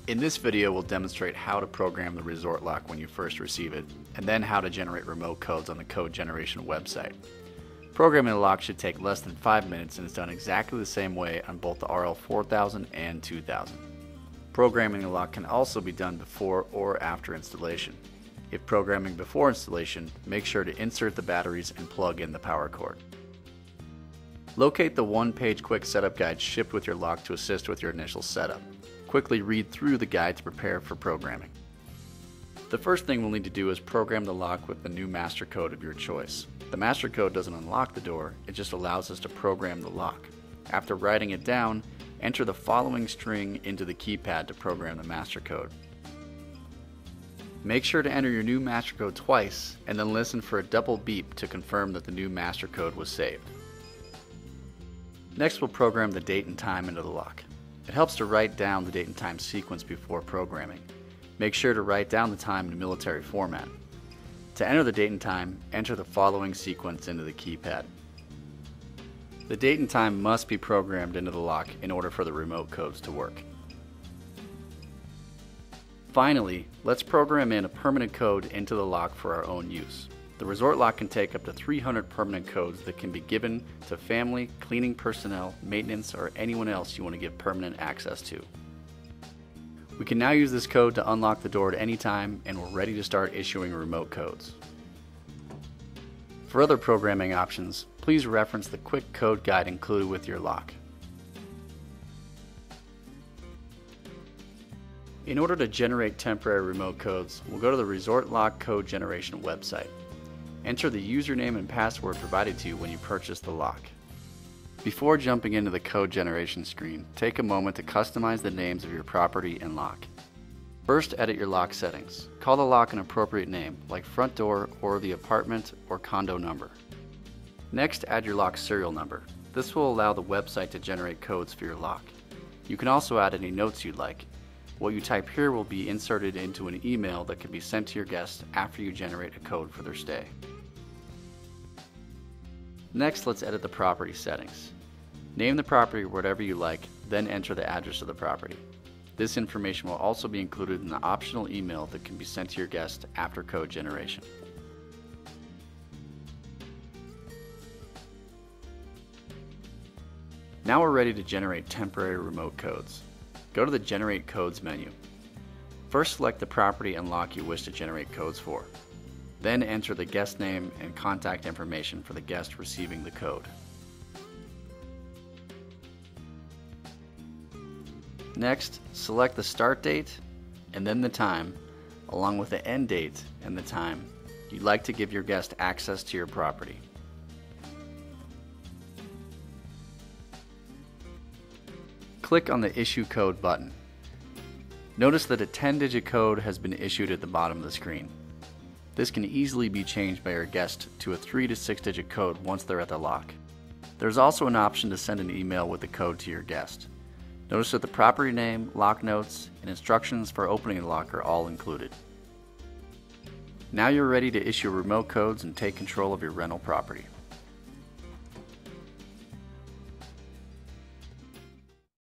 In this video, we'll demonstrate how to program the ResortLock when you first receive it, and then how to generate remote codes on the code generation website. Programming the lock should take less than 5 minutes and is done exactly the same way on both the RL4000 and 2000. Programming the lock can also be done before or after installation. If programming before installation, make sure to insert the batteries and plug in the power cord. Locate the one-page quick setup guide shipped with your lock to assist with your initial setup. Quickly read through the guide to prepare for programming. The first thing we'll need to do is program the lock with the new master code of your choice. The master code doesn't unlock the door, it just allows us to program the lock. After writing it down, enter the following string into the keypad to program the master code. Make sure to enter your new master code twice and then listen for a double beep to confirm that the new master code was saved. Next, we'll program the date and time into the lock. It helps to write down the date and time sequence before programming. Make sure to write down the time in military format. To enter the date and time, enter the following sequence into the keypad. The date and time must be programmed into the lock in order for the remote codes to work. Finally, let's program in a permanent code into the lock for our own use. The ResortLock can take up to 300 permanent codes that can be given to family, cleaning personnel, maintenance, or anyone else you want to give permanent access to. We can now use this code to unlock the door at any time, and we're ready to start issuing remote codes. For other programming options, please reference the quick code guide included with your lock. In order to generate temporary remote codes, we'll go to the ResortLock code generation website. Enter the username and password provided to you when you purchase the lock. Before jumping into the code generation screen, take a moment to customize the names of your property and lock. First, edit your lock settings. Call the lock an appropriate name, like front door or the apartment or condo number. Next, add your lock serial number. This will allow the website to generate codes for your lock. You can also add any notes you'd like. What you type here will be inserted into an email that can be sent to your guests after you generate a code for their stay. Next, let's edit the property settings. Name the property whatever you like, then enter the address of the property. This information will also be included in the optional email that can be sent to your guests after code generation. Now we're ready to generate temporary remote codes. Go to the Generate Codes menu. First, select the property and lock you wish to generate codes for. Then enter the guest name and contact information for the guest receiving the code. Next, select the start date and then the time, along with the end date and the time you'd like to give your guest access to your property. Click on the Issue Code button. Notice that a 10-digit code has been issued at the bottom of the screen. This can easily be changed by your guest to a 3 to 6-digit code once they're at the lock. There's also an option to send an email with the code to your guest. Notice that the property name, lock notes, and instructions for opening the lock are all included. Now you're ready to issue remote codes and take control of your rental property.